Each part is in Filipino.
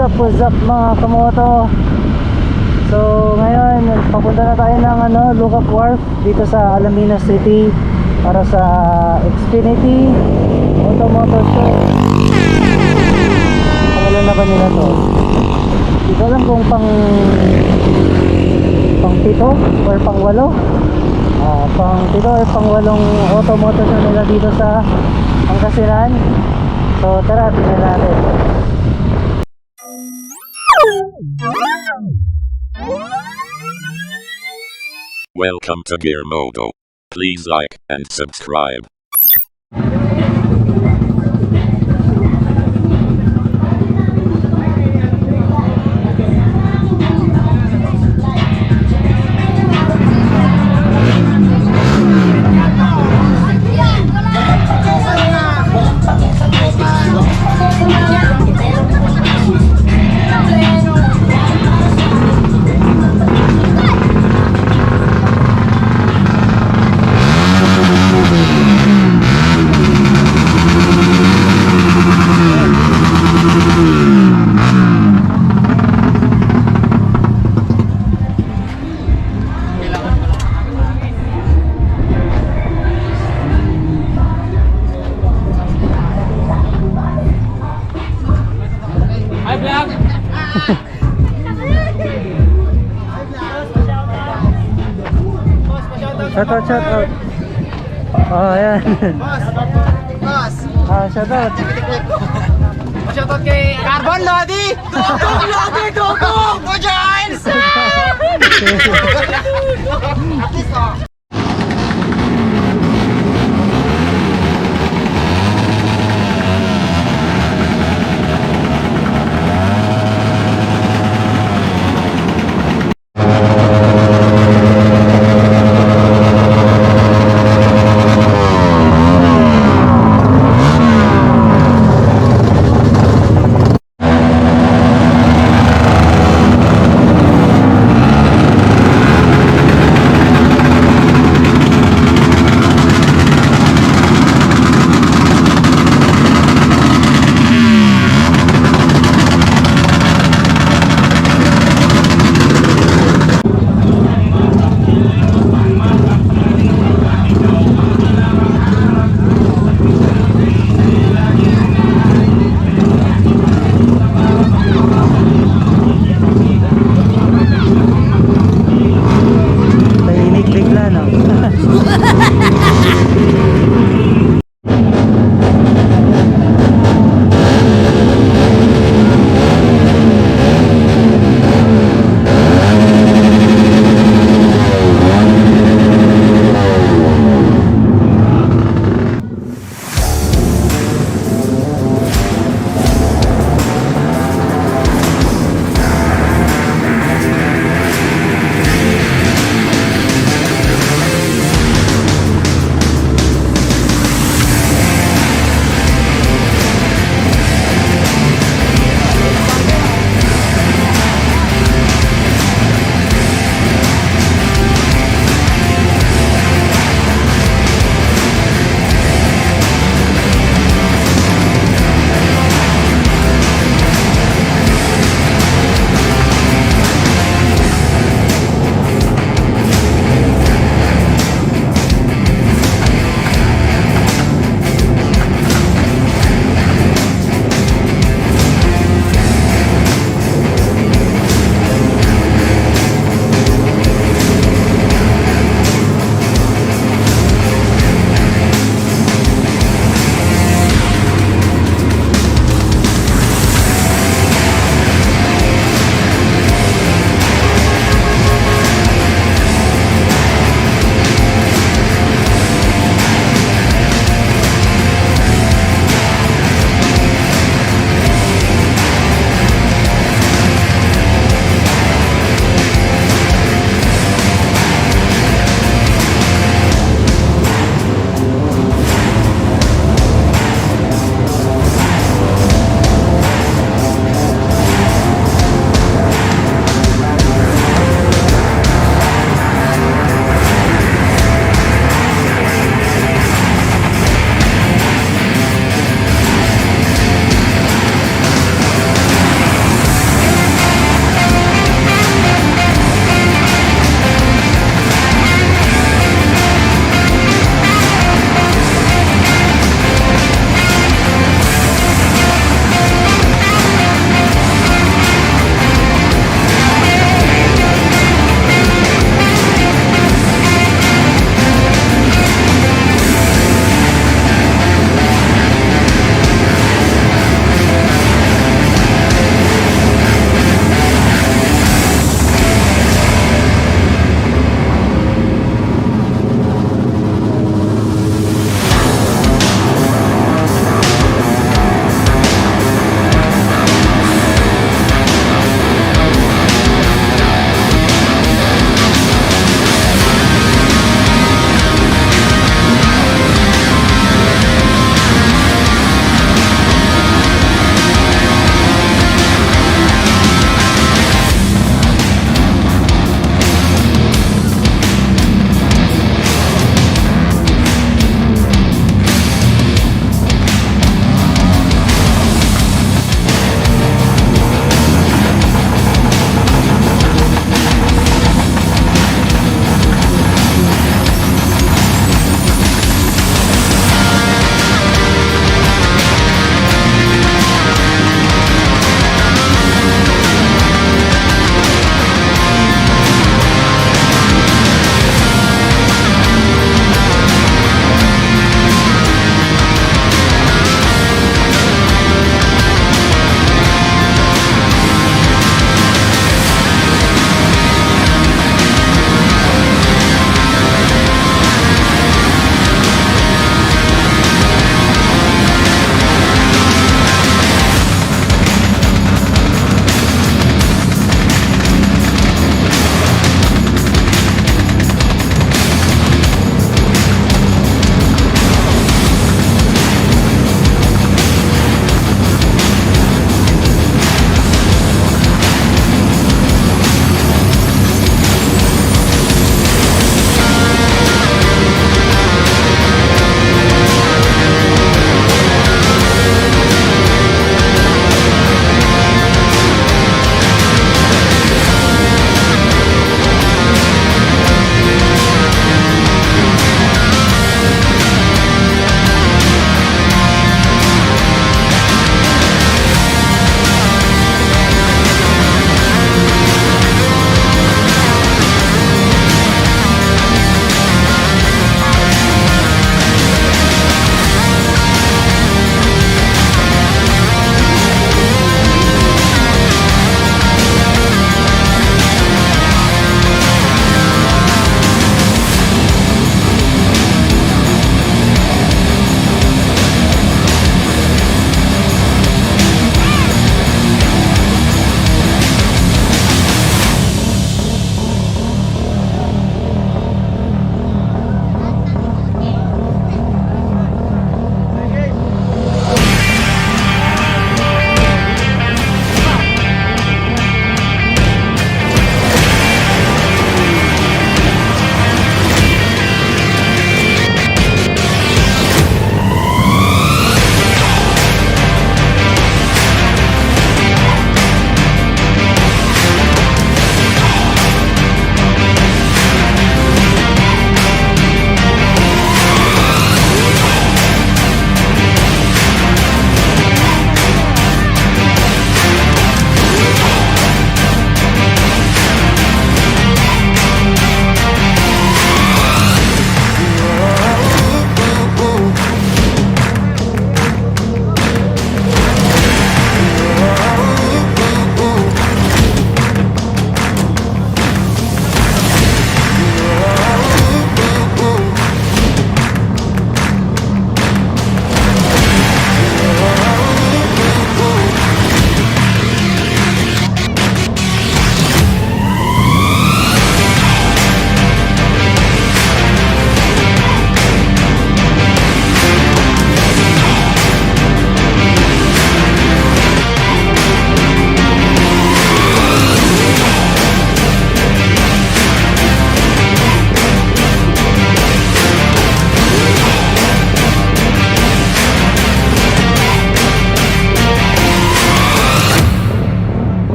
What's up mga kamoto? So ngayon papunta na tayo ng Lucap Wharf dito sa Alaminos City para sa Xfinity Automotive Show. Pangalan na ba nila to? Hindi ko alam kung pang 7 or pang 8. Pang 7 or pang 8 automotive show nila dito sa Pangasinan. So tara, tingnan natin. Welcome to Gear Moto. Please like and subscribe. Shout out. Oh, ayan. Boss! Shout out. Shoutout kay Carbon Lodi! Dugong Lodi! Dugong! Go Giants! At least,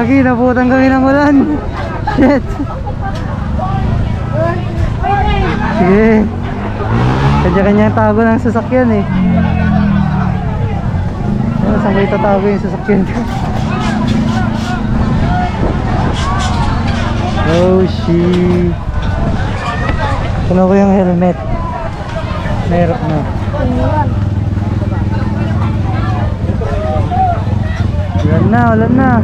Gagi, nabutan kami ng ulan. Shit. Sige. Kanya-kanya yung tago ng sasakyan eh. Ayun, saan kayo tatago yung sasakyan? Oh shit. Kuno ko yung helmet. Meron na. Ulan na.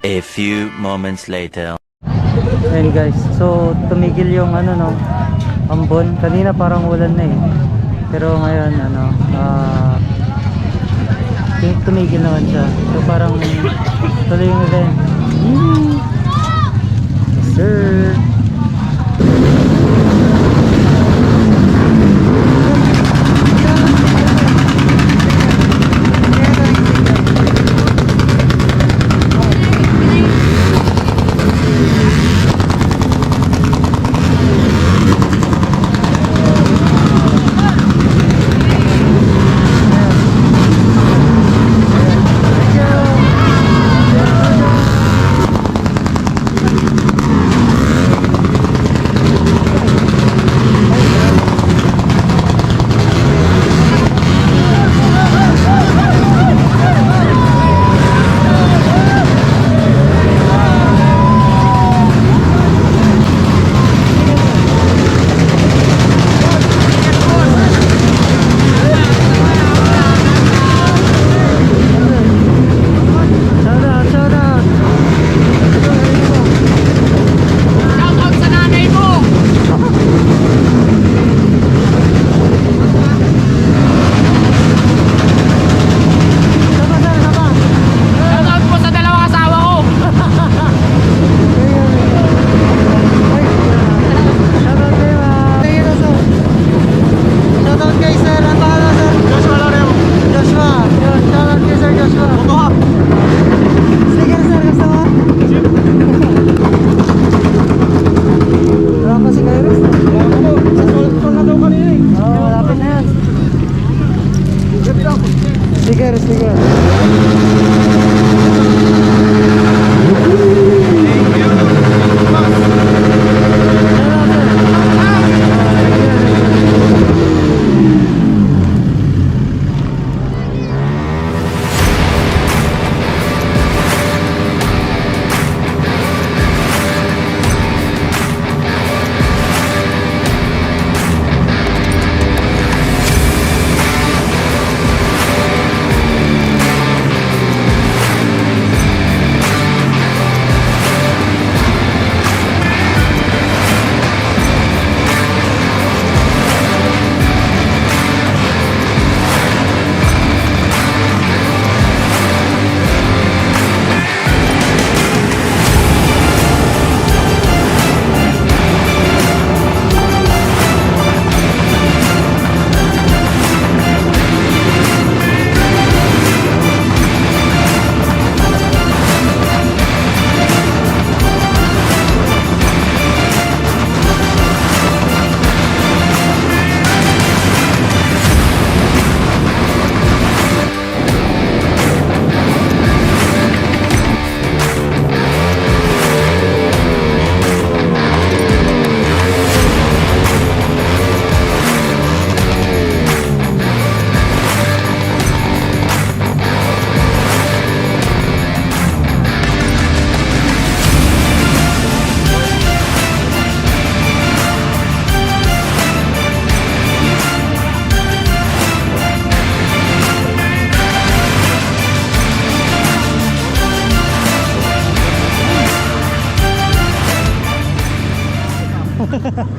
A few moments later. Ayun guys, so tumigil yung ano no, ambon. Kanina parang ulan na eh. Pero ngayon ano, tumigil naman siya. So parang tuloy yung event. Yes, sir.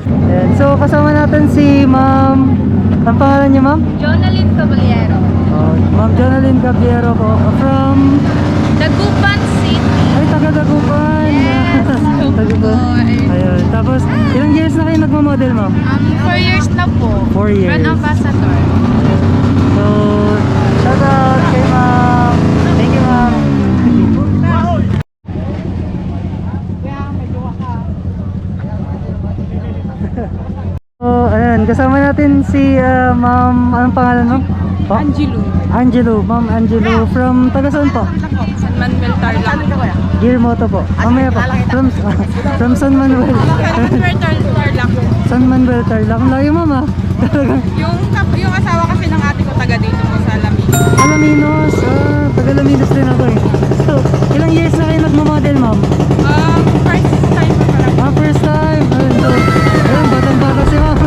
Ayan. So kasama natin si Ma'am. Ang pangalan niya, Ma'am? Jonalyn Caballero. Ma'am Jonalyn Caballero po from Dagupan City. ay taga Dagupan. Yes, of Dagupan. course. Ayun. Tapos ilang years na kayo nagmo-model, Ma'am? 4 years na po. 4 years. Brand ambassador. So shout out kay Ma'am. Thank you, Ma'am. So, ayan, kasama natin si Ma'am, anong pangalan mo? Po? Angelo. Angelo, Ma'am Angelo from taga saan po? San Manuel Tarlac. Gear Moto po. Mamaya po. From San Manuel. San Manuel Tarlac. San Manuel Tarlac. Ang layo mama. Yung asawa kasi ng ate ko taga dito po sa Lamig. Alaminos. Taga Alaminos din ako eh. So, ilang years na kayo nagmamodel ma'am? First time ko pala. First time. So, ayun, batang-bata si ma'am.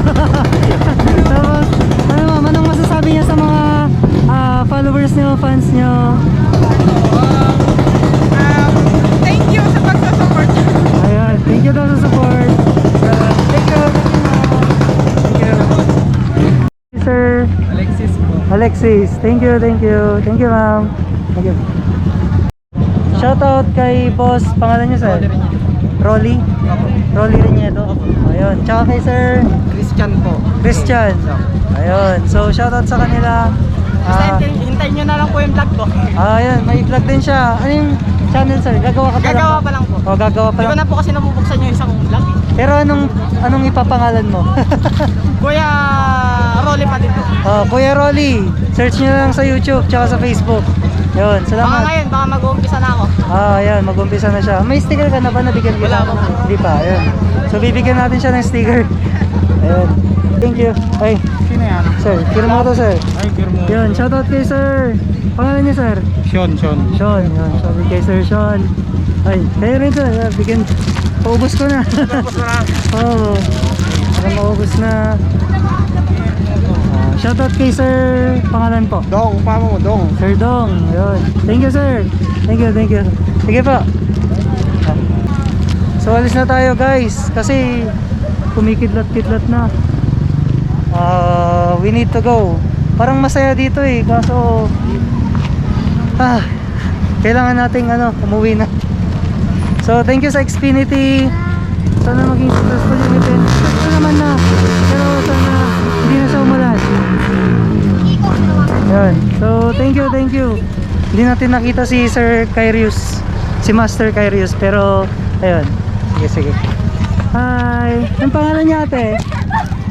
Tapos, ano ma'am, anong masasabi niya sa mga followers niyo, fans niyo? Thank you sa pagsusupport. Ayan, thank you daw sa support. Thank you. Thank you. Sir. Alexis po. Alexis, thank you, thank you. Thank you, ma'am. Thank you. Shoutout kay boss, pangalan niyo, sir? Rolly? Rolly Reñedo. Ayun. Tsaka kay sir Christian po. Christian. Ayun. So, shoutout sa kanila. Hintayin nyo na lang po yung vlog ko. Ayun, may vlog din siya. Ano yung channel, sir? Gagawa ka pa lang? Gagawa pa lang po. O, gagawa pa Di ko lang. na po kasi nabubuksan yung isang vlog eh. Pero anong ipapangalan mo? Kuya Rolly pa din po. Kuya Rolly, search nyo lang sa YouTube tsaka sa Facebook. Yun, Baka salamat. ngayon, baka mag-uumpisa na ako. Ayan, mag-umpisa na siya. May sticker ka na ba? Nabigyan kita? Wala pa. Hindi pa, ayun. So, bibigyan natin siya ng sticker. Ayun. Thank you. Ay, Sino yan? sir, Kirmoto, sir. Ay, Kirmo. Yun, shoutout kay sir. Pangalan niya, sir? Sean. Sean. Yun, shoutout kay sir Sean. Ay, kayo rin, sir. Bigyan. Paubos ko na. Oo. Para maubos na. Shoutout kay sir. Pangalan po? Dong, pamo mo, Dong. Sir Dong, yun. Thank you, sir. Thank you, thank you. Sige po. So, alis na tayo, guys. Kasi, kumikidlat-kidlat na. We need to go. Parang masaya dito eh. Kaso, kailangan nating umuwi na. So, thank you sa Xfinity. Sana maging successful yung event. Successful naman na. Pero sana hindi na siya umulan. Yan. So, thank you. Hindi natin nakita si Sir Kyrius, si Master Kyrius, pero ayun. Sige. Hi. Ang pangalan niya, ate?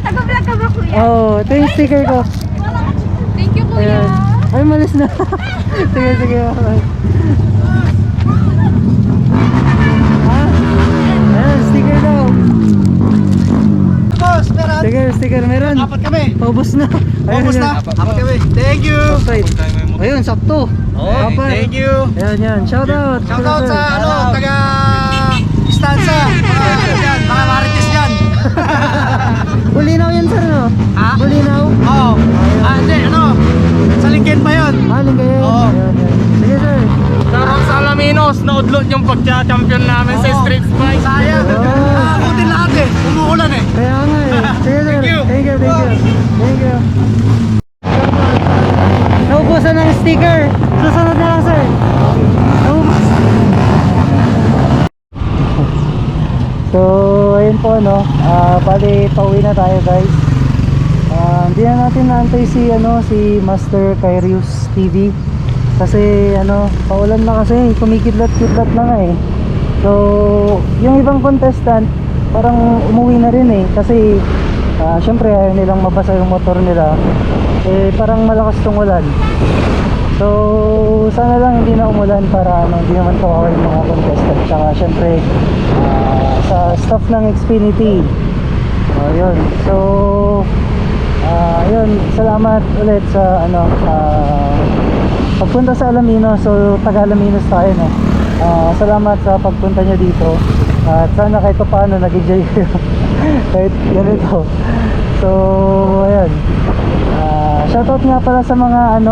Taga-vlog ka ba, kuya? Oh, ito yung sticker ko. Thank you, kuya. Ayan. Ay, malis na. Sige. Okay. Ayan, sticker daw. Boss, meron. Sticker meron. Apat kami. Paubos na. Focus na. Apat kami. Thank you. Right. Ayun, sakto. Okay, Apat. thank you. Yan. Shoutout. Shoutout sa taga Stanza. Mga marites dyan. Bulinaw yan, sir, no? Ha? Bulinaw? Oo. Hindi, sa Lincoln pa yun. Haling kayo. Oo. Yan. Sige, sir. Sarap sa Alaminos, naudlot yung pagka-champion namin sa street fight. Sayang. Oo. Abutin lahat eh. Umuulan eh. Kaya nga eh. Sige, sir. Thank you. Thank you. Naubusan ng sticker. Susunod na lang, sir. Naubos. So, ayun po, bali, pauwi na tayo, guys. Hindi na natin naantay si Master Kyrius TV. Kasi, paulan na kasi. Kumikidlat-kidlat na nga eh. So, yung ibang contestant, parang umuwi na rin eh. Kasi, syempre, ayaw nilang mabasa yung motor nila. Eh, parang malakas tong ulan. So, sana lang hindi na umulan para hindi naman kawawa yung mga contestant. Tsaka, syempre, sa staff ng Xfinity. Yun. So, yun. Salamat ulit sa, pagpunta sa Alaminos. So, taga Alaminos tayo, no? Salamat sa pagpunta nyo dito. At sana kahit paano nag-enjoy kayo. Kahit ganito. So, ayun. Shoutout nga pala sa mga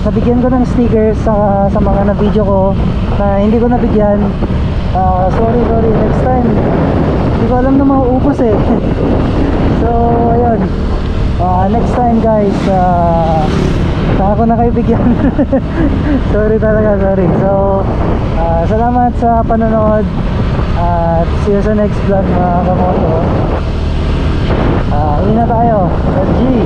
nabigyan ko ng stickers sa mga na-video ko na hindi ko nabigyan. Sorry, next time hindi ko alam na mauubos eh. So, ayun. Next time, guys, saka ko na kayo bigyan. sorry. So, salamat sa panonood at see you sa next vlog, mga kamoto. Uwi na tayo. G.